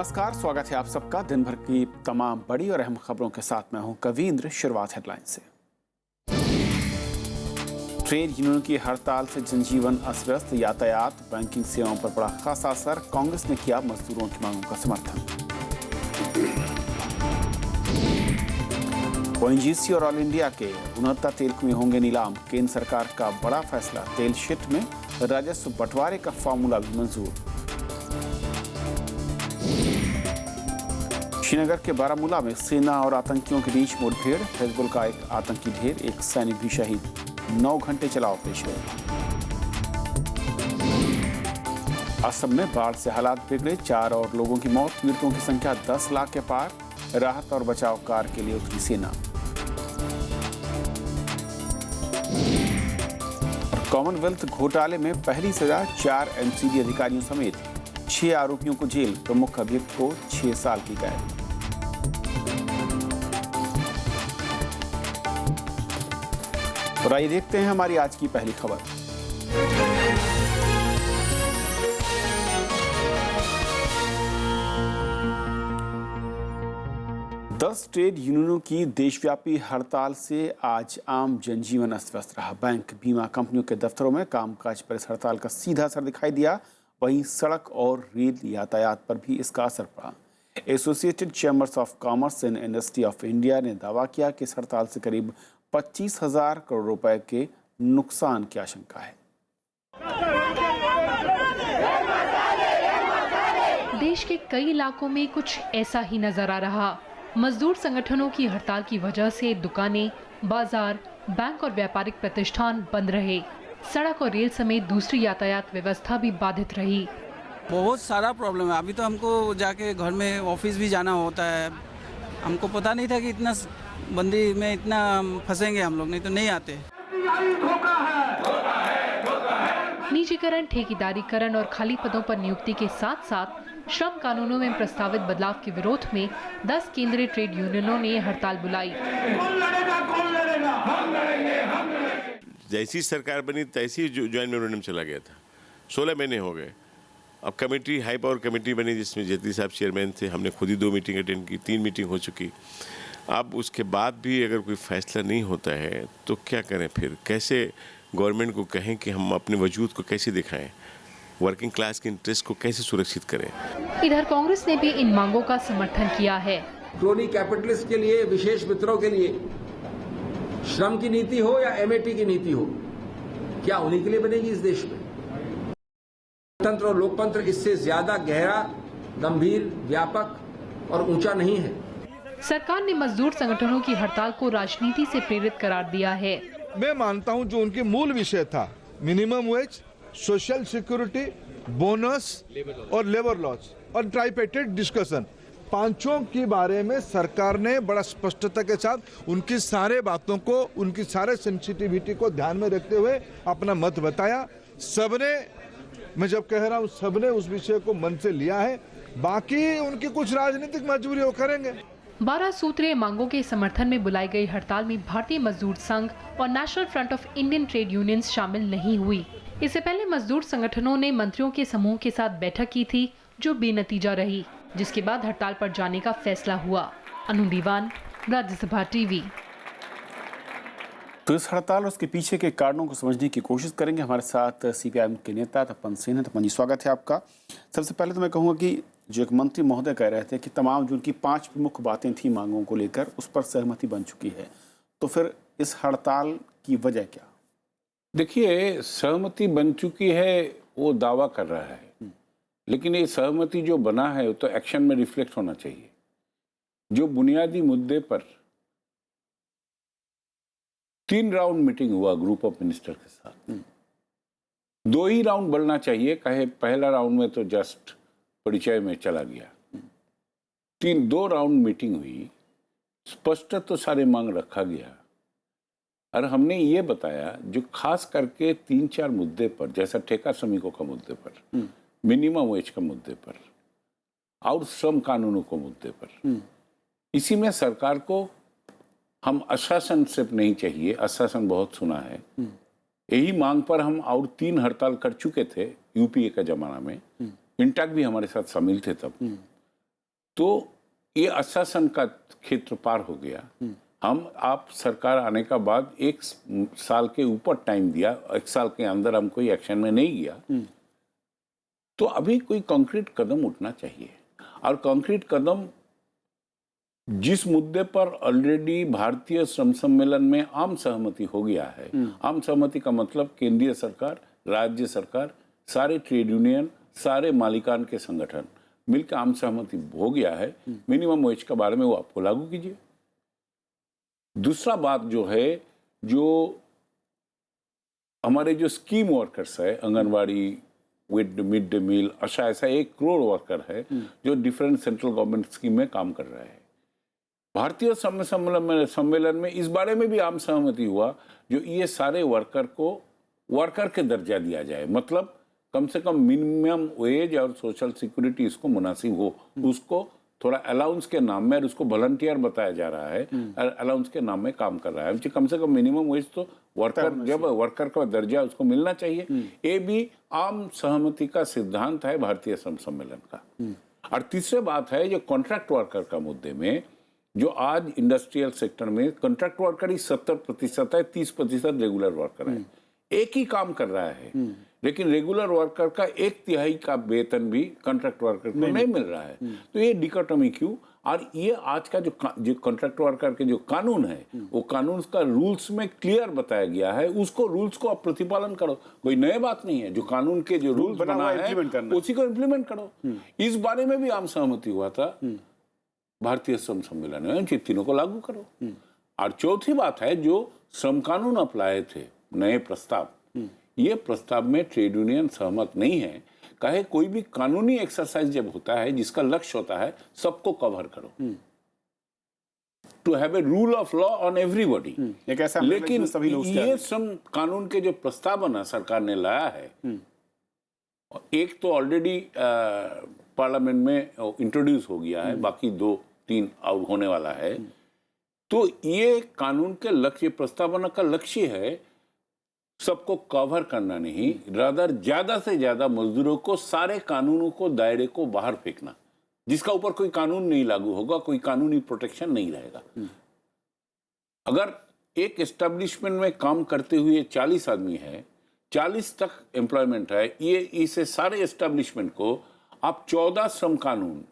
नमस्कार, स्वागत है आप सबका दिन भर की तमाम बड़ी और अहम खबरों के साथ। मैं हूं कवींद्र। शुरुआत हेडलाइन से। ट्रेड यूनियन की हड़ताल से जनजीवन अस्त-व्यस्त, यातायात बैंकिंग सेवाओं पर पड़ा खासा असर। कांग्रेस ने किया मजदूरों की मांगों का समर्थन। ओएनजीसी और ऑल इंडिया के गुणवत्ता तेल कुएं होंगे नीलाम। केंद्र सरकार का बड़ा फैसला। तेल शिट में राजस्व बंटवारे का फॉर्मूला भी मंजूर। श्रीनगर के बारामूला में सेना और आतंकियों के बीच मुठभेड़। हिजबुल का एक आतंकी ढेर, एक सैनिक भी शहीद। 9 घंटे चला ऑपरेशन। असम में बाढ़ से हालात बिगड़े, 4 और लोगों की मौत। पीड़ितों की संख्या 10 लाख के पार। राहत और बचाव कार्य के लिए उतरी सेना। कॉमनवेल्थ घोटाले में पहली सजा, 4 एमसीडी अधिकारियों समेत 6 आरोपियों को जेल। प्रमुख अभियुक्त को 6 साल की कैद। और आइए देखते हैं हमारी आज की पहली खबर। दस ट्रेड यूनियनों की देशव्यापी हड़ताल से आज आम जनजीवन अस्त-व्यस्त रहा। बैंक, बीमा कंपनियों के दफ्तरों में कामकाज पर इस हड़ताल का सीधा असर दिखाई दिया। वहीं सड़क और रेल यातायात पर भी इसका असर पड़ा। Associated chambers of commerce and industry of India ने दावा किया कि इस हड़ताल से करीब 25,000 करोड़ रुपए के नुकसान की आशंका है। देश के कई इलाकों में कुछ ऐसा ही नजर आ रहा। मजदूर संगठनों की हड़ताल की वजह से दुकानें, बाजार, बैंक और व्यापारिक प्रतिष्ठान बंद रहे। सड़क और रेल समेत दूसरी यातायात व्यवस्था भी बाधित रही। बहुत सारा प्रॉब्लम है। अभी तो हमको जाके घर में ऑफिस भी जाना होता है। हमको पता नहीं था कि इतना बंदी में इतना फंसेंगे हम लोग, नहीं तो नहीं आते। निजीकरण, ठेकेदारीकरण और खाली पदों पर नियुक्ति के साथ साथ श्रम कानूनों में प्रस्तावित बदलाव के विरोध में 10 केंद्रीय ट्रेड यूनियनों ने हड़ताल बुलाई। जैसी सरकार बनी तैसी ज्वाइंट मेमोरेंडम चला गया था। 16 महीने हो गए। अब कमेटी, हाई पावर कमेटी बनी जिसमें जेटली साहब चेयरमैन थे। हमने खुद ही 2 मीटिंग अटेंड की, 3 मीटिंग हो चुकी। अब उसके बाद भी अगर कोई फैसला नहीं होता है तो क्या करें फिर? कैसे गवर्नमेंट को कहें कि हम अपने वजूद को कैसे दिखाएं? वर्किंग क्लास के इंटरेस्ट को कैसे सुरक्षित करें? इधर कांग्रेस ने भी इन मांगों का समर्थन किया है। क्रोनी कैपिटलिस्ट के लिए, विशेष मित्रों के लिए श्रम की नीति हो या एमएटी की नीति हो, क्या उन्हीं के लिए बनेगी इस देश में? तंत्र और लोकतंत्र इससे ज्यादा गहरा, गंभीर, व्यापक और ऊंचा नहीं है। सरकार ने मजदूर संगठनों की हड़ताल को राजनीति से प्रेरित करार दिया है। मैं मानता हूं जो उनके मूल विषय था, minimum wage, social security, bonus और लेबर लॉज और ट्राइपेटेड डिस्कशन, पांचों के बारे में सरकार ने बड़ा स्पष्टता के साथ उनकी सारे बातों को, उनकी सारे सेंसिटिविटी को ध्यान में रखते हुए अपना मत बताया। सबने, मैं जब कह रहा हूं सबने उस विषय को मन से लिया है। बाकी उनकी कुछ राजनीतिक मजबूरी वो करेंगे। 12 सूत्रीय मांगों के समर्थन में बुलाई गई हड़ताल में भारतीय मजदूर संघ और national front of Indian trade unions शामिल नहीं हुई। इससे पहले मजदूर संगठनों ने मंत्रियों के समूह के साथ बैठक की थी, जो बेनतीजा रही, जिसके बाद हड़ताल पर जाने का फैसला हुआ। अनु दीवान, राज्यसभा टीवी। तो इस हड़ताल और उसके पीछे के कारणों को समझने की कोशिश करेंगे। हमारे साथ सीपीआईएम के नेता तपन सिंह हैं। तपन जी, स्वागत है आपका। सबसे पहले तो मैं कहूँगा कि जो एक मंत्री महोदय कह रहे थे कि तमाम जो उनकी 5 प्रमुख बातें थी मांगों को लेकर, उस पर सहमति बन चुकी है, तो फिर इस हड़ताल की वजह क्या? देखिए, सहमति बन चुकी है वो दावा कर रहा है, लेकिन ये सहमति जो बना है वो तो एक्शन में रिफ्लेक्ट होना चाहिए। जो बुनियादी मुद्दे पर 3 राउंड मीटिंग हुआ ग्रुप ऑफ मिनिस्टर के साथ, 2 ही राउंड बढ़ना चाहिए, कहे पहला राउंड में तो जस्ट परिचय में चला गया। 2 राउंड मीटिंग हुई, स्पष्ट तो सारे मांग रखा गया और हमने ये बताया जो खास करके 3-4 मुद्दे पर, जैसा ठेका श्रमिकों का मुद्दे पर, मिनिमम वेज का मुद्दे पर और श्रम कानूनों को मुद्दे पर, इसी में सरकार को हम आश्वासन सिर्फ नहीं चाहिए, आश्वासन बहुत सुना है। यही मांग पर हम और 3 हड़ताल कर चुके थे यूपीए का जमाना में। इंटैक भी हमारे साथ शामिल थे तब। तो ये आश्वासन का क्षेत्र पार हो गया। आप सरकार आने का बाद 1 साल के ऊपर टाइम दिया, 1 साल के अंदर हम कोई एक्शन में नहीं गया, तो अभी कोई कंक्रीट कदम उठना चाहिए। और कंक्रीट कदम जिस मुद्दे पर ऑलरेडी भारतीय श्रम सम्मेलन में आम सहमति हो गया है, आम सहमति का मतलब केंद्रीय सरकार, राज्य सरकार, सारे ट्रेड यूनियन, सारे मालिकान के संगठन मिलकर आम सहमति हो गया है, मिनिमम वेज के बारे में वो आपको लागू कीजिए। दूसरा बात जो है, जो हमारे जो स्कीम वर्कर्स है, आंगनबाड़ी, मिड डे मील, ऐसा 1 करोड़ वर्कर है जो डिफरेंट सेंट्रल गवर्नमेंट स्कीम में काम कर रहे हैं। भारतीय श्रम सम्मेलन में इस बारे में भी आम सहमति हुआ जो ये सारे वर्कर को वर्कर के दर्जा दिया जाए, मतलब कम से कम मिनिमम वेज और सोशल सिक्योरिटी इसको मुनासिब हो, उसको थोड़ा अलाउंस के नाम में, और उसको वॉलंटियर बताया जा रहा है, अलाउंस के नाम में काम कर रहा है। कम से कम मिनिमम वेज तो वर्कर, जब वर्कर का दर्जा उसको मिलना चाहिए। ये भी आम सहमति का सिद्धांत है भारतीय श्रम सम्मेलन का। और तीसरी बात है जो कॉन्ट्रैक्ट वर्कर का मुद्दे में, जो आज इंडस्ट्रियल सेक्टर में कॉन्ट्रैक्ट वर्कर ही 70% है, 30% रेगुलर वर्कर है, एक ही काम कर रहा है, लेकिन रेगुलर वर्कर का 1/3 का वेतन भी कॉन्ट्रैक्ट वर्कर को नहीं मिल रहा है। तो ये डिकोटमी क्यों? और ये आज का जो कॉन्ट्रैक्ट वर्कर के जो कानून है, वो कानून का रूल्स में क्लियर बताया गया है, उसको रूल्स को आप प्रतिपालन करो, कोई नई बात नहीं है। जो कानून के जो रूल्स बना है उसी को इम्प्लीमेंट करो। इस बारे में भी आम सहमति हुआ था भारतीय श्रम सम्मेलन में, इन तीनों को लागू करो। और चौथी बात है, जो श्रम कानून अपलाए थे नए प्रस्ताव, ये प्रस्ताव में ट्रेड यूनियन सहमत नहीं है। कहे कोई भी कानूनी एक्सरसाइज जब होता है जिसका लक्ष्य होता है सबको कवर करो, to have a rule of law on everybody. लेकिन ये श्रम कानून के जो प्रस्तावना सरकार ने लाया है, एक तो ऑलरेडी पार्लियामेंट में इंट्रोड्यूस हो गया है, बाकी 2-3 और होने वाला है। तो ये कानून के लक्ष्य, प्रस्तावना का लक्ष्य है सबको कवर करना नहीं, रादर ज्यादा से ज्यादा मजदूरों को सारे कानूनों को, दायरे को बाहर फेंकना, जिसका ऊपर कोई कानून नहीं लागू होगा, कोई कानूनी प्रोटेक्शन नहीं रहेगा। अगर एक एस्टेब्लिशमेंट में काम करते हुए 40 आदमी है, 40 तक एम्प्लॉयमेंट है, ये इसे सारे एस्टेब्लिशमेंट को आप 14 श्रम कानून,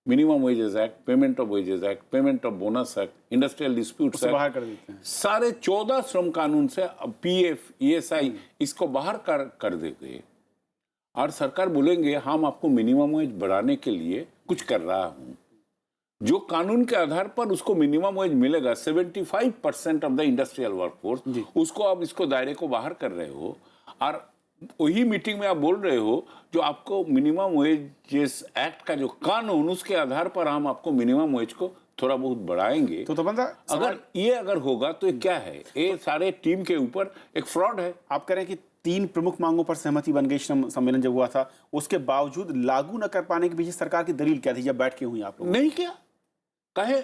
minimum wages act, payment of wages act, payment of bonus act, industrial disputes act, बाहर कर देते हैं। सारे 14 श्रम कानून से पीएफ, ईएसआई इसको बाहर कर देंगे। और सरकार बोलेंगे हम आपको मिनिमम वेज बढ़ाने के लिए कुछ कर रहा हूं, जो कानून के आधार पर उसको मिनिमम वेज मिलेगा। 75% ऑफ द इंडस्ट्रियल वर्कफोर्स, उसको आप इसको दायरे को बाहर कर रहे हो। और वही मीटिंग में आप बोल रहे हो जो आपको मिनिमम वेजेस एक्ट का जो कानून, उसके आधार पर हम आपको मिनिमम वेज को थोड़ा बहुत बढ़ाएंगे। तो बंदा अगर होगा तो ये क्या है? ये सारे टीम के ऊपर एक फ्रॉड है। आप कह रहे हैं कि 3 प्रमुख मांगों पर सहमति बन गई श्रम सम्मेलन जब हुआ था, उसके बावजूद लागू न कर पाने के पीछे सरकार की दलील क्या थी जब बैठ के हुई आप लोग? नहीं किया, कहे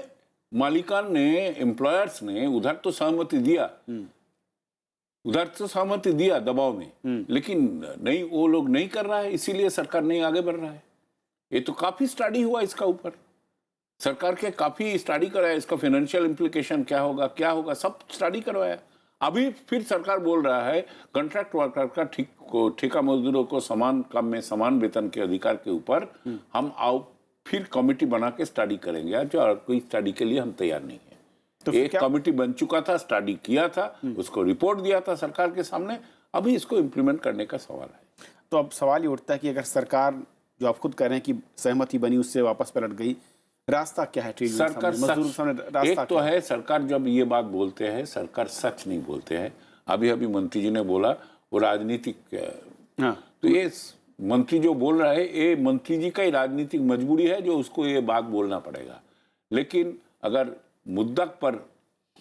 मालिकान ने, एम्प्लॉयर्स ने उधर तो सहमति दिया, दबाव में, लेकिन नहीं, वो लोग नहीं कर रहा है, इसीलिए सरकार नहीं आगे बढ़ रहा है। ये तो काफी स्टडी हुआ इसका ऊपर, सरकार के काफी स्टडी कराया, इसका फाइनेंशियल इम्प्लीकेशन क्या होगा सब स्टडी करवाया। अभी फिर सरकार बोल रहा है कॉन्ट्रैक्ट वर्कर का ठेका मजदूरों को समान काम में समान वेतन के अधिकार के ऊपर हम फिर कमेटी बना के स्टडी करेंगे। जो कोई स्टडी के लिए हम तैयार नहीं है। तो एक कमेटी बन चुका था, स्टडी किया था, उसको रिपोर्ट दिया था सरकार के सामने, अभी इसको इम्प्लीमेंट करने का सवाल है। तो अब सवाल ये उठता है कि अगर सरकार, जो आप खुद कह रहे हैं कि सहमति बनी, उससे वापस पलट गई, रास्ता क्या है? सरकार एक तो है, सरकार जब ये बात बोलते हैं, सरकार सच नहीं बोलते हैं। अभी मंत्री जी ने बोला वो राजनीतिक, तो ये मंत्री जो बोल रहा है, ये मंत्री जी का ही राजनीतिक मजबूरी है जो उसको ये बात बोलना पड़ेगा। लेकिन अगर मुद्दा पर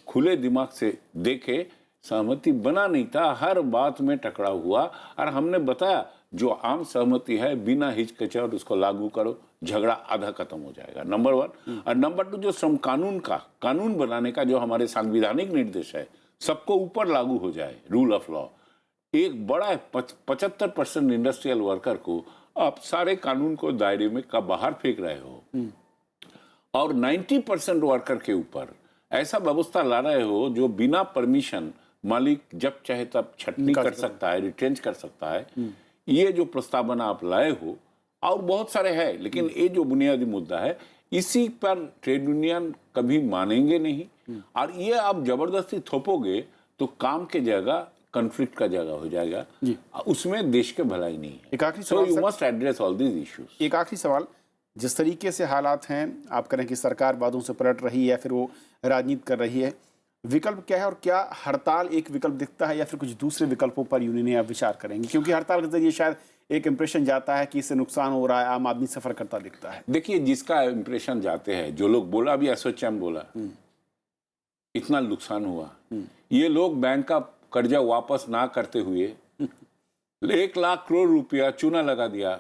खुले दिमाग से देखे, सहमति बना नहीं था, हर बात में टकराव हुआ। और हमने बताया जो आम सहमति है बिना हिचकिचाहट उसको लागू करो, झगड़ा आधा खत्म हो जाएगा, नंबर 1। और नंबर 2, जो श्रम कानून बनाने का जो हमारे संवैधानिक निर्देश है, सबको ऊपर लागू हो जाए, रूल ऑफ लॉ। एक बड़ा 75% इंडस्ट्रियल वर्कर को आप सारे कानून को दायरे में का बाहर फेंक रहे हो, और 90% वर्कर के ऊपर ऐसा व्यवस्था ला रहे हो जो बिना परमिशन मालिक जब चाहे तब छटनी कर सकता है, रिटेंच कर सकता है। ये जो प्रस्तावना आप लाए हो और बहुत सारे हैं, लेकिन ये जो बुनियादी मुद्दा है इसी पर ट्रेड यूनियन कभी मानेंगे नहीं। और ये आप जबरदस्ती थोपोगे तो काम के जगह कॉन्फ्लिक्ट का जगह हो जाएगा, उसमें देश के भलाई नहीं है। एक आखिरी सवाल, you must address all these issues. एक आखिरी सवाल, जिस तरीके से हालात हैं, आप करें कि सरकार वादों से पलट रही है, फिर वो राजनीति कर रही है, विकल्प क्या है और क्या हड़ताल एक विकल्प दिखता है या फिर कुछ दूसरे विकल्पों पर यूनियन आप विचार करेंगे? क्योंकि हड़ताल के जरिए शायद एक इंप्रेशन जाता है कि इससे नुकसान हो रहा है, आम आदमी सफर करता दिखता है। देखिए, जिसका इंप्रेशन जाते हैं, जो लोग बोला, अभी एसोचैम बोला इतना नुकसान हुआ, ये लोग बैंक का कर्जा वापस ना करते हुए 1 लाख करोड़ रुपया चूना लगा दिया।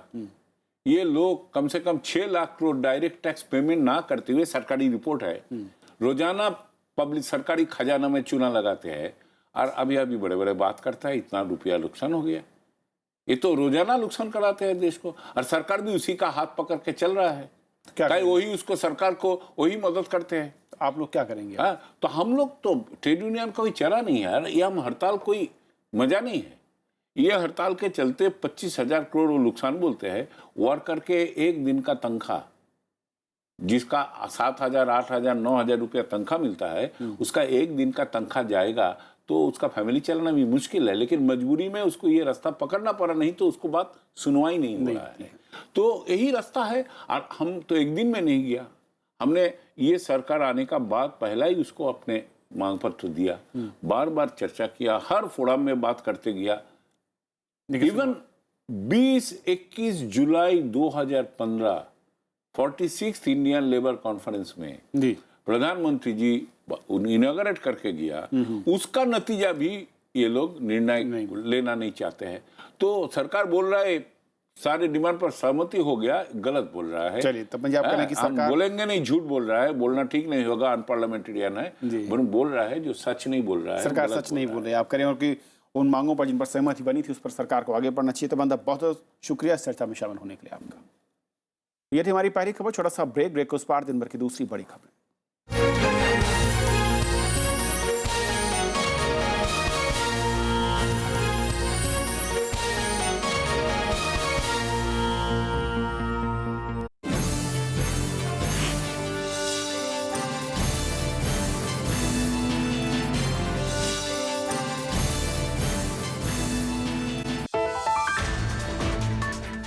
ये लोग कम से कम 6 lakh crore direct tax payment ना करते हुए, सरकारी रिपोर्ट है, रोजाना पब्लिक सरकारी खजाना में चूना लगाते हैं और अभी अभी बड़े बड़े बात करता है इतना रुपया नुकसान हो गया। ये तो रोजाना नुकसान कराते हैं देश को, और सरकार भी उसी का हाथ पकड़ के चल रहा है। क्या वही उसको, सरकार को वही मदद करते हैं। आप लोग क्या करेंगे? हाँ, तो हम लोग तो ट्रेड यूनियन कोई चला नहीं है यार, ये हम हड़ताल कोई मजा नहीं है। ये हड़ताल के चलते 25,000 करोड़ नुकसान बोलते हैं। वर्कर के एक दिन का तनख्वाह, जिसका 7,000, 8,000, 9,000 रुपया तनख्वाह मिलता है, उसका एक दिन का तनख्वाह जाएगा तो उसका फैमिली चलाना भी मुश्किल है। लेकिन मजबूरी में उसको ये रास्ता पकड़ना पड़ा, नहीं तो उसको बात सुनवाई नहीं हो रहा है। तो यही रास्ता है। और हम तो एक दिन में नहीं गया, हमने ये सरकार आने का बाद पहला ही उसको अपने मांग पत्र दिया, बार बार चर्चा किया, हर फोरम में बात करते गया। इवन 20-21 जुलाई 2015 46th इंडियन लेबर कॉन्फ्रेंस में प्रधानमंत्री जी इनॉग्रेट करके गया, उसका नतीजा भी ये लोग निर्णय लेना नहीं चाहते हैं। तो सरकार बोल रहा है सारे डिमांड पर सहमति हो गया, गलत बोल रहा है। चलिए, तो पंजाब कहना कि सरकार बोलेंगे नहीं, झूठ बोल रहा है, बोलना ठीक नहीं होगा, अनपार्लियामेंट्रियन है, बोल रहा है जो सच नहीं बोल रहा है। सरकार सच नहीं बोल रही है, आप करें। और कि उन मांगों पर जिन पर सहमति बनी थी उस पर सरकार को आगे बढ़ना चाहिए। तो बंदा बहुत बहुत शुक्रिया इस चर्चा में शामिल होने के लिए आपका। ये थी हमारी पहली खबर। छोटा सा ब्रेक के उस पार दिन भर की दूसरी बड़ी खबर।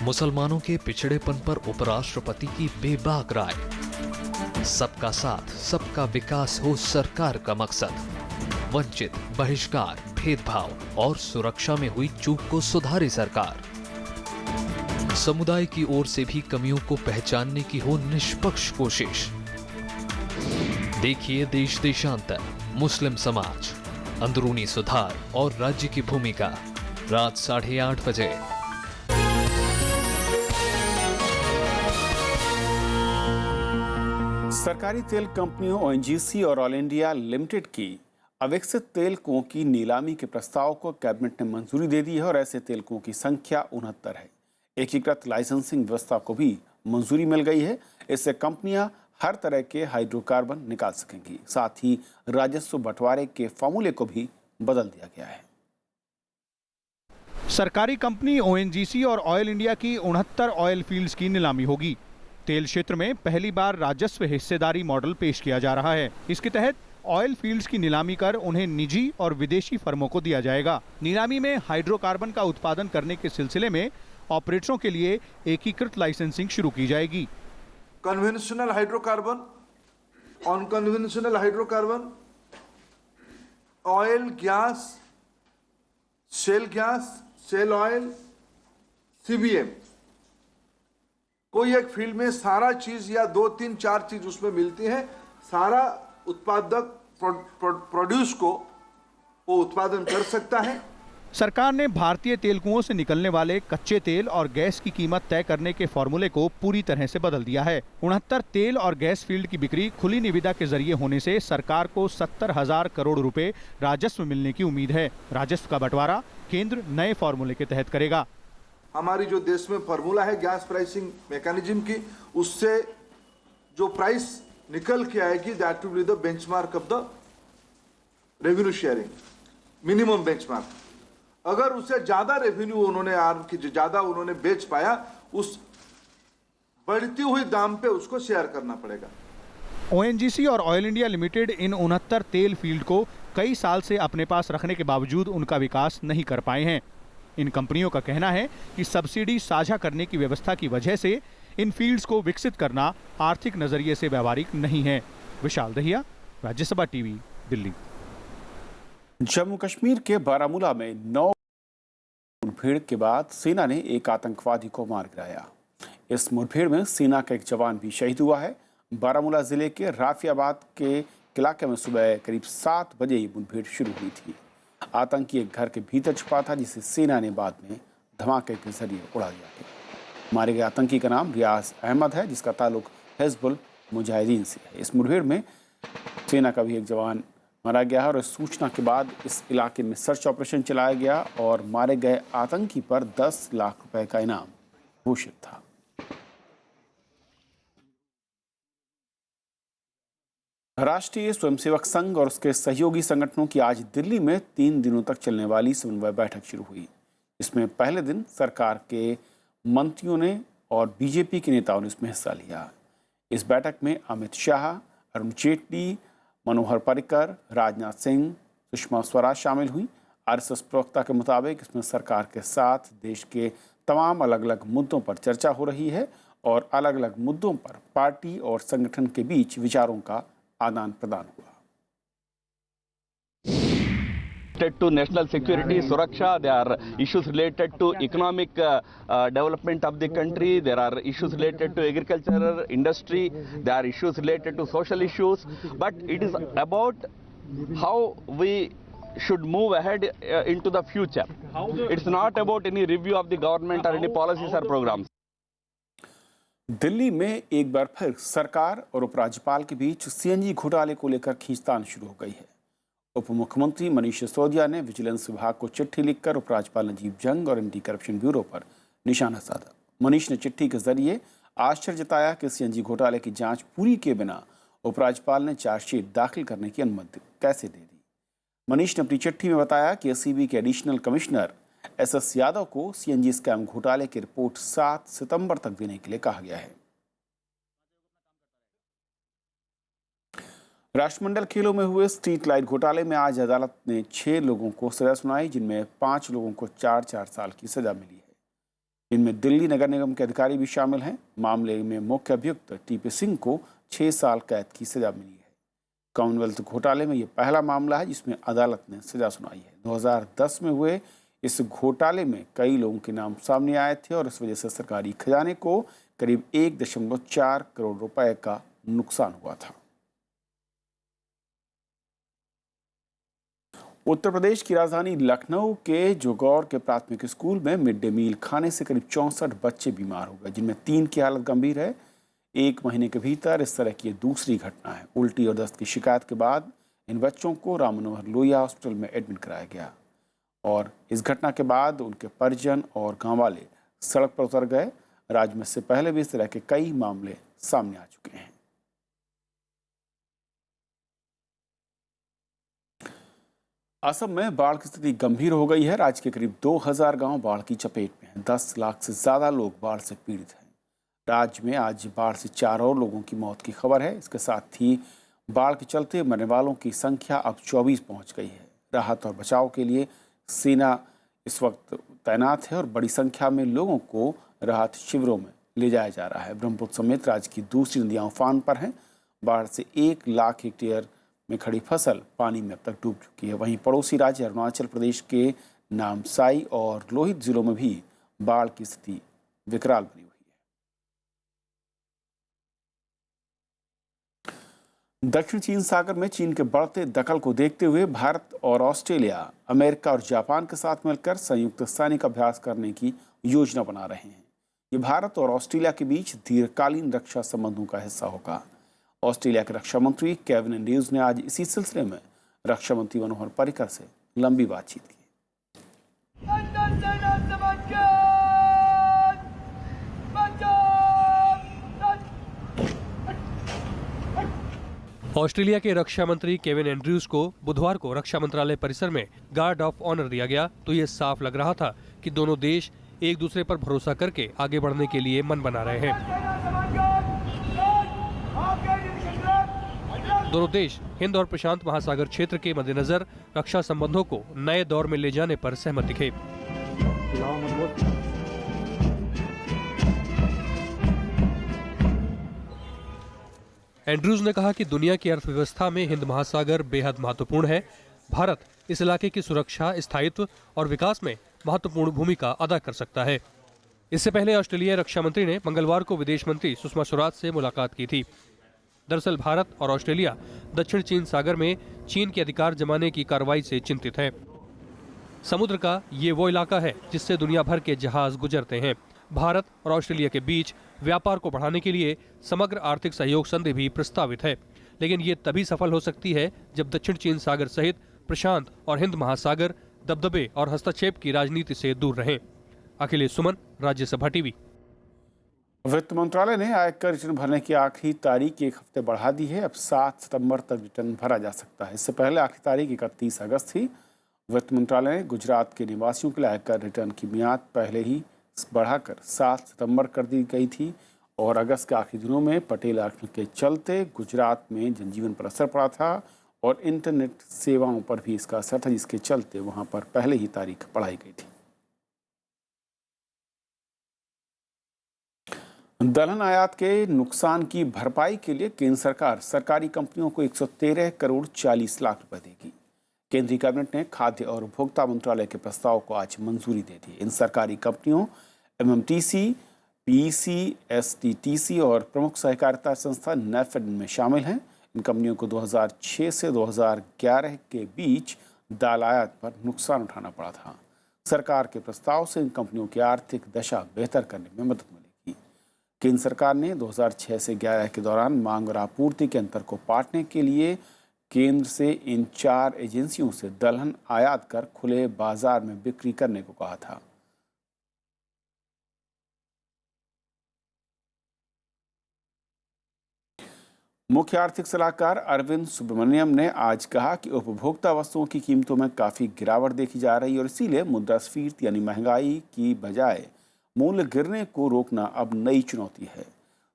मुसलमानों के पिछड़ेपन पर उपराष्ट्रपति की बेबाक राय। सबका साथ, सबका विकास हो सरकार का मकसद। वंचित, बहिष्कार, भेदभाव और सुरक्षा में हुई चूक को सुधारे सरकार। समुदाय की ओर से भी कमियों को पहचानने की हो निष्पक्ष कोशिश। देखिए देश देशांतर, मुस्लिम समाज, अंदरूनी सुधार और राज्य की भूमिका, रात 8:30 बजे। सरकारी तेल कंपनियों ओएनजीसी और ऑयल इंडिया लिमिटेड की अविकसित तेल कुओं की नीलामी के प्रस्ताव को कैबिनेट ने मंजूरी दे दी है और ऐसे तेल कुओं की संख्या 69 है। एकीकृत लाइसेंसिंग व्यवस्था को भी मंजूरी मिल गई है। इससे कंपनियां हर तरह के हाइड्रोकार्बन निकाल सकेंगी। साथ ही राजस्व बंटवारे के फॉर्मूले को भी बदल दिया गया है। सरकारी कंपनी ओएनजीसी और ऑयल इंडिया की 69 ऑयल फील्ड्स की नीलामी होगी। तेल क्षेत्र में पहली बार राजस्व हिस्सेदारी मॉडल पेश किया जा रहा है। इसके तहत ऑयल फील्ड्स की नीलामी कर उन्हें निजी और विदेशी फर्मों को दिया जाएगा। नीलामी में हाइड्रोकार्बन का उत्पादन करने के सिलसिले में ऑपरेटरों के लिए एकीकृत लाइसेंसिंग शुरू की जाएगी। Conventional hydrocarbon, unconventional hydrocarbon, oil, gas, shale oil, CBM, कोई एक फील्ड में सारा चीज या 2, 3, 4 चीज उसमें मिलती है। सारा उत्पादक प्रोड्यूस को वो उत्पादन कर सकता है। सरकार ने भारतीय तेल कुओं से निकलने वाले कच्चे तेल और गैस की कीमत तय करने के फॉर्मूले को पूरी तरह से बदल दिया है। 69 तेल और गैस फील्ड की बिक्री खुली निविदा के जरिए होने से सरकार को 70,000 करोड़ रुपए राजस्व मिलने की उम्मीद है। राजस्व का बंटवारा केंद्र नए फॉर्मूले के तहत करेगा। हमारी जो देश में फॉर्मूला है गैस प्राइसिंग मैकेनिज्म की, उससे जो प्राइस निकल के आएगी, that will be the benchmark of the revenue sharing, minimum benchmark. अगर उससे ज्यादा रेवेन्यू उन्होंने ज्यादा उन्होंने बेच पाया, उस बढ़ती हुई दाम पे उसको शेयर करना पड़ेगा। ओएनजीसी और ऑयल इंडिया लिमिटेड इन 69 तेल फील्ड को कई साल से अपने पास रखने के बावजूद उनका विकास नहीं कर पाए हैं। इन कंपनियों का कहना है कि सब्सिडी साझा करने की व्यवस्था की वजह से इन फील्ड्स को विकसित करना आर्थिक नजरिए से व्यावहारिक नहीं है। विशाल दहिया, राज्यसभा टीवी, दिल्ली। जम्मू कश्मीर के बारामूला में 9 मुठभेड़ के बाद सेना ने एक आतंकवादी को मार गिराया। इस मुठभेड़ में सेना का एक जवान भी शहीद हुआ है। बारामूला जिले के राफियाबाद के इलाके में सुबह करीब 7 बजे ये मुठभेड़ शुरू हुई थी। आतंकी एक घर के भीतर छुपा था, जिसे सेना ने बाद में धमाके के जरिए उड़ा दिया था। मारे गए आतंकी का नाम रियाज अहमद है, जिसका ताल्लुक हिजबुल मुजाहिदीन से है। इस मुठभेड़ में सेना का भी एक जवान मारा गया है और इस सूचना के बाद इस इलाके में सर्च ऑपरेशन चलाया गया और मारे गए आतंकी पर 10 लाख रुपए का इनाम घोषित था। राष्ट्रीय स्वयंसेवक संघ और उसके सहयोगी संगठनों की आज दिल्ली में 3 दिनों तक चलने वाली समन्वय बैठक शुरू हुई। इसमें पहले दिन सरकार के मंत्रियों ने और बीजेपी के नेताओं ने इसमें हिस्सा लिया। इस बैठक में अमित शाह, अरुण जेटली, मनोहर पर्रिकर, राजनाथ सिंह, सुषमा स्वराज शामिल हुई। आरएसएस प्रवक्ता के मुताबिक इसमें सरकार के साथ देश के तमाम अलग अलग मुद्दों पर चर्चा हो रही है और अलग अलग मुद्दों पर पार्टी और संगठन के बीच विचारों का आदान प्रदान हुआ। Related to national security, Suraksha, there are issues related to economic development of the country, there are issues related to agriculture, industry, there are issues related to social issues, but it is about how we should move ahead into the future. It's not about any review of the government or any policies or programs. Delhi में एक बार फिर सरकार और उपराज्यपाल के बीच CNG घोटाले को लेकर खींचतान शुरू हो गई है। उप मुख्यमंत्री मनीष सिसोदिया ने विजिलेंस विभाग को चिट्ठी लिखकर उपराज्यपाल नजीब जंग और एंटी करप्शन ब्यूरो पर निशाना साधा। मनीष ने चिट्ठी के जरिए आश्चर्य जताया कि सीएनजी घोटाले की जांच पूरी किए बिना उपराज्यपाल ने चार्जशीट दाखिल करने की अनुमति कैसे दे दी। मनीष ने अपनी चिट्ठी में बताया कि एसीबी के एडिशनल कमिश्नर एसएस यादव को सीएनजी स्कैम घोटाले की रिपोर्ट 7 सितंबर तक देने के लिए कहा गया है। राष्ट्रमंडल खेलों में हुए स्ट्रीट लाइट घोटाले में आज अदालत ने 6 लोगों को सजा सुनाई, जिनमें 5 लोगों को 4-4 साल की सजा मिली है। इनमें दिल्ली नगर निगम के अधिकारी भी शामिल हैं। मामले में मुख्य अभियुक्त टीपी सिंह को 6 साल कैद की सजा मिली है। कॉमनवेल्थ घोटाले में यह पहला मामला है जिसमें अदालत ने सजा सुनाई है। 2010 में हुए इस घोटाले में कई लोगों के नाम सामने आए थे और इस वजह से सरकारी खजाने को करीब 1.4 करोड़ रुपए का नुकसान हुआ था। उत्तर प्रदेश की राजधानी लखनऊ के जोगौर के प्राथमिक स्कूल में मिड डे मील खाने से करीब 64 बच्चे बीमार हो गए, जिनमें 3 की हालत गंभीर है। 1 महीने के भीतर इस तरह की दूसरी घटना है। उल्टी और दस्त की शिकायत के बाद इन बच्चों को राम मनोहर लोहिया हॉस्पिटल में एडमिट कराया गया और इस घटना के बाद उनके परिजन और गांव वाले सड़क पर उतर गए। राज्य में इससे पहले भी इस तरह के कई मामले सामने आ चुके हैं। असम में बाढ़ की स्थिति गंभीर हो गई है। राज्य के करीब 2000 गांव बाढ़ की चपेट में हैं। 10 लाख से ज्यादा लोग बाढ़ से पीड़ित हैं। राज्य में आज बाढ़ से 4 और लोगों की मौत की खबर है। इसके साथ ही बाढ़ के चलते मरने वालों की संख्या अब 24 पहुंच गई है। राहत और बचाव के लिए सेना इस वक्त तैनात है और बड़ी संख्या में लोगों को राहत शिविरों में ले जाया जा रहा है। ब्रह्मपुत्र समेत राज्य की दूसरी नदियां उफान पर हैं। बाढ़ से 1 लाख हेक्टेयर में खड़ी फसल पानी में अब तक डूब चुकी है। वहीं पड़ोसी राज्य अरुणाचल प्रदेश के नामसाई और लोहित जिलों में भी बाढ़ की स्थिति विकराल बनी हुई है। दक्षिण चीन सागर में चीन के बढ़ते दखल को देखते हुए भारत और ऑस्ट्रेलिया, अमेरिका और जापान के साथ मिलकर संयुक्त सैनिक अभ्यास करने की योजना बना रहे हैं। ये भारत और ऑस्ट्रेलिया के बीच दीर्घकालीन रक्षा संबंधों का हिस्सा होगा। ऑस्ट्रेलिया के रक्षा मंत्री केविन एंड्रयूज ने आज इसी सिलसिले में रक्षा मंत्री मनोहर पर्रिकर से लंबी बातचीत की। ऑस्ट्रेलिया के रक्षा मंत्री केविन एंड्रयूज को बुधवार को रक्षा मंत्रालय परिसर में गार्ड ऑफ ऑनर दिया गया, तो ये साफ लग रहा था कि दोनों देश एक दूसरे पर भरोसा करके आगे बढ़ने के लिए मन बना रहे हैं। दोनों देश हिंद और प्रशांत महासागर क्षेत्र के मद्देनजर रक्षा संबंधों को नए दौर में ले जाने पर सहमत दिखे। एंड्रयूज ने कहा कि दुनिया की अर्थव्यवस्था में हिंद महासागर बेहद महत्वपूर्ण है। भारत इस इलाके की सुरक्षा, स्थायित्व और विकास में महत्वपूर्ण भूमिका अदा कर सकता है। इससे पहले ऑस्ट्रेलियाई रक्षा मंत्री ने मंगलवार को विदेश मंत्री सुषमा स्वराज से मुलाकात की थी। दरअसल भारत और ऑस्ट्रेलिया दक्षिण चीन सागर में चीन के अधिकार जमाने की कार्रवाई से चिंतित है। समुद्र का ये वो इलाका है जिससे दुनिया भर के जहाज गुजरते हैं। भारत और ऑस्ट्रेलिया के बीच व्यापार को बढ़ाने के लिए समग्र आर्थिक सहयोग संधि भी प्रस्तावित है, लेकिन ये तभी सफल हो सकती है जब दक्षिण चीन सागर सहित प्रशांत और हिंद महासागर दबदबे और हस्तक्षेप की राजनीति से दूर रहें। अखिलेश सुमन, राज्यसभा टीवी। वित्त मंत्रालय ने आयकर रिटर्न भरने की आखिरी तारीख एक हफ्ते बढ़ा दी है। अब 7 सितंबर तक रिटर्न भरा जा सकता है। इससे पहले आखिरी तारीख 31 अगस्त थी। वित्त मंत्रालय ने गुजरात के निवासियों के लिए आयकर रिटर्न की मियाद पहले ही बढ़ाकर 7 सितंबर कर दी गई थी और अगस्त के आखिरी दिनों में पटेल आक्रमण के चलते गुजरात में जनजीवन पर असर पड़ा था और इंटरनेट सेवाओं पर भी इसका असर था, जिसके चलते वहां पर पहले ही तारीख बढ़ाई गई थी। दलहन आयात के नुकसान की भरपाई के लिए केंद्र सरकार सरकारी कंपनियों को 113 करोड़ 40 लाख रुपए देगी। केंद्रीय कैबिनेट ने खाद्य और उपभोक्ता मंत्रालय के प्रस्ताव को आज मंजूरी दे दी। इन सरकारी कंपनियों एमएमटीसी, पीईसी, एसटीटीसी और प्रमुख सहकारिता संस्था नेफेड में शामिल हैं। इन कंपनियों को 2006 से 2011 के बीच दाल आयात पर नुकसान उठाना पड़ा था। सरकार के प्रस्ताव से इन कंपनियों की आर्थिक दशा बेहतर करने में मदद मिलेगी। केंद्र सरकार ने 2006 से 11 के दौरान मांग और आपूर्ति के अंतर को पाटने के लिए केंद्र से इन 4 एजेंसियों से दलहन आयात कर खुले बाजार में बिक्री करने को कहा था। मुख्य आर्थिक सलाहकार अरविंद सुब्रमण्यम ने आज कहा कि उपभोक्ता वस्तुओं की कीमतों में काफ़ी गिरावट देखी जा रही है और इसीलिए मुद्रास्फीति यानी महंगाई की बजाय मूल्य गिरने को रोकना अब नई चुनौती है।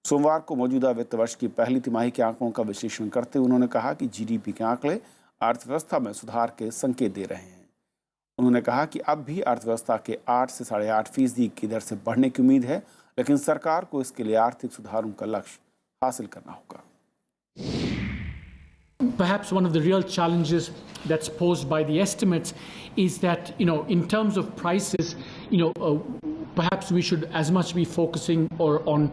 सोमवार को मौजूदा वित्त वर्ष की पहली तिमाही के आंकड़ों का विश्लेषण करते हुए उन्होंने कहा कि जीडीपी के आंकड़े अर्थव्यवस्था में सुधार के संकेत दे रहे हैं। उन्होंने कहा कि अब भी अर्थव्यवस्था के 8 से 8.5% की दर से बढ़ने की उम्मीद है, लेकिन सरकार को इसके लिए आर्थिक सुधारों का लक्ष्य हासिल करना होगा। Perhaps one of the real challenges that's posed by the estimates is that, in terms of prices, perhaps we should as much be focusing on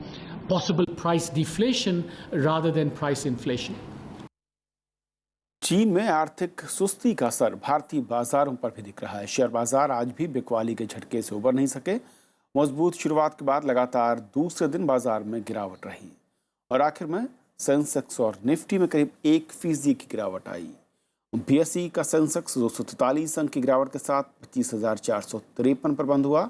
possible price deflation rather than price inflation. चीन में आर्थिक सुस्ती का असर भारतीय बाजारों पर भी दिख रहा है। शेयर बाजार आज भी बिकवाली के झटके से उबर नहीं सके। मजबूत शुरुआत के बाद लगातार दूसरे दिन बाजार में गिरावट रही और आखिर में सेंसेक्स और निफ्टी में करीब 1% की गिरावट आई। बीएसई का सेंसेक्स 243 अंक की गिरावट के साथ 25,453 पर बंद हुआ।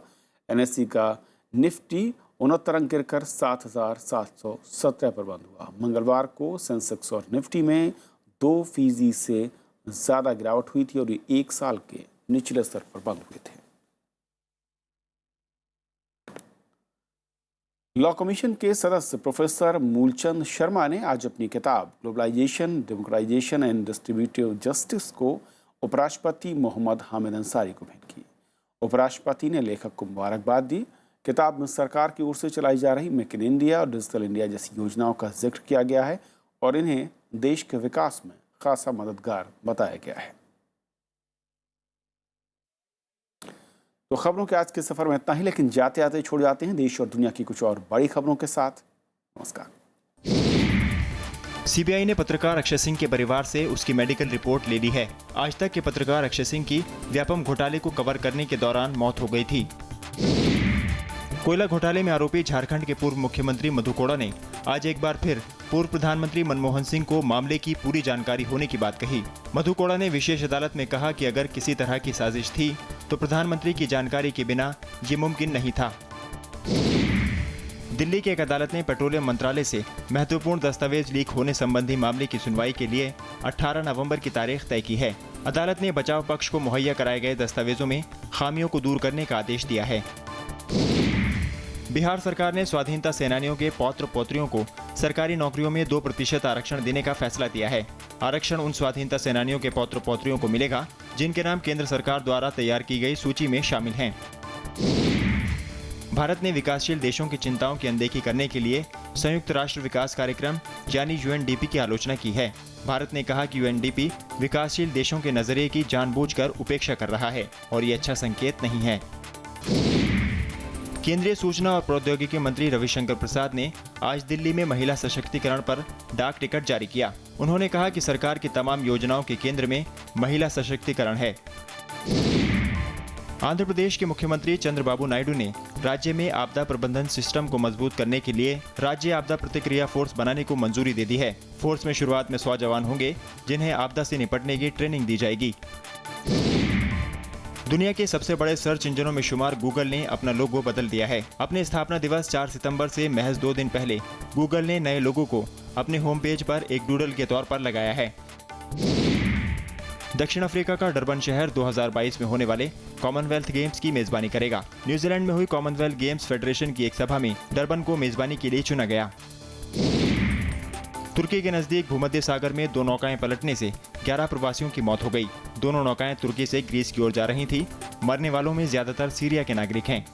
एनएसई का निफ्टी 69 अंक गिरकर 7,717 पर बंद हुआ। मंगलवार को सेंसेक्स और निफ्टी में 2% से ज़्यादा गिरावट हुई थी और ये 1 साल के निचले स्तर पर बंद हुए थे। लॉ कमीशन के सदस्य प्रोफेसर मूलचंद शर्मा ने आज अपनी किताब ग्लोबलाइजेशन, डेमोक्राइजेशन एंड डिस्ट्रीब्यूटिव जस्टिस को उपराष्ट्रपति मोहम्मद हामिद अंसारी को भेंट की। उपराष्ट्रपति ने लेखक को मुबारकबाद दी। किताब में सरकार की ओर से चलाई जा रही मेक इन इंडिया और डिजिटल इंडिया जैसी योजनाओं का जिक्र किया गया है और इन्हें देश के विकास में खासा मददगार बताया गया है। तो खबरों के आज के सफर में इतना ही, लेकिन जाते आते छोड़ जाते हैं देश और दुनिया की कुछ और बड़ी खबरों के साथ। नमस्कार। सीबीआई ने पत्रकार अक्षय सिंह के परिवार से उसकी मेडिकल रिपोर्ट ले ली है। आज तक के पत्रकार अक्षय सिंह की व्यापम घोटाले को कवर करने के दौरान मौत हो गई थी। कोयला घोटाले में आरोपी झारखंड के पूर्व मुख्यमंत्री मधु कोड़ा ने आज एक बार फिर पूर्व प्रधानमंत्री मनमोहन सिंह को मामले की पूरी जानकारी होने की बात कही। मधु कोड़ा ने विशेष अदालत में कहा कि अगर किसी तरह की साजिश थी तो प्रधानमंत्री की जानकारी के बिना ये मुमकिन नहीं था। दिल्ली की एक अदालत ने पेट्रोलियम मंत्रालय से महत्वपूर्ण दस्तावेज लीक होने संबंधी मामले की सुनवाई के लिए 18 नवंबर की तारीख तय की है। अदालत ने बचाव पक्ष को मुहैया कराए गए दस्तावेजों में खामियों को दूर करने का आदेश दिया है। बिहार सरकार ने स्वाधीनता सेनानियों के पौत्र पौत्रियों को सरकारी नौकरियों में 2% आरक्षण देने का फैसला दिया है। आरक्षण उन स्वाधीनता सेनानियों के पौत्र पौत्रियों को मिलेगा जिनके नाम केंद्र सरकार द्वारा तैयार की गई सूची में शामिल हैं। भारत ने विकासशील देशों की चिंताओं की अनदेखी करने के लिए संयुक्त राष्ट्र विकास कार्यक्रम यानी UNDP की आलोचना की है। भारत ने कहा कि UNDP विकासशील देशों के नजरिए की जानबूझकर उपेक्षा कर रहा है और ये अच्छा संकेत नहीं है। केंद्रीय सूचना और प्रौद्योगिकी मंत्री रविशंकर प्रसाद ने आज दिल्ली में महिला सशक्तिकरण पर डाक टिकट जारी किया। उन्होंने कहा कि सरकार की तमाम योजनाओं के केंद्र में महिला सशक्तिकरण है। आंध्र प्रदेश के मुख्यमंत्री चंद्रबाबू नायडू ने राज्य में आपदा प्रबंधन सिस्टम को मजबूत करने के लिए राज्य आपदा प्रतिक्रिया फोर्स बनाने को मंजूरी दे दी है। फोर्स में शुरुआत में 100 जवान होंगे जिन्हें आपदा से निपटने की ट्रेनिंग दी जाएगी। दुनिया के सबसे बड़े सर्च इंजनों में शुमार गूगल ने अपना लोगो बदल दिया है। अपने स्थापना दिवस 4 सितंबर से महज 2 दिन पहले गूगल ने नए लोगो को अपने होम पेज पर एक डूडल के तौर पर लगाया है। दक्षिण अफ्रीका का डरबन शहर 2022 में होने वाले कॉमनवेल्थ गेम्स की मेजबानी करेगा। न्यूजीलैंड में हुई कॉमनवेल्थ गेम्स फेडरेशन की एक सभा में डरबन को मेजबानी के लिए चुना गया। तुर्की के नजदीक भूमध्य सागर में 2 नौकाएं पलटने से 11 प्रवासियों की मौत हो गई। दोनों नौकाएं तुर्की से ग्रीस की ओर जा रही थी। मरने वालों में ज्यादातर सीरिया के नागरिक हैं।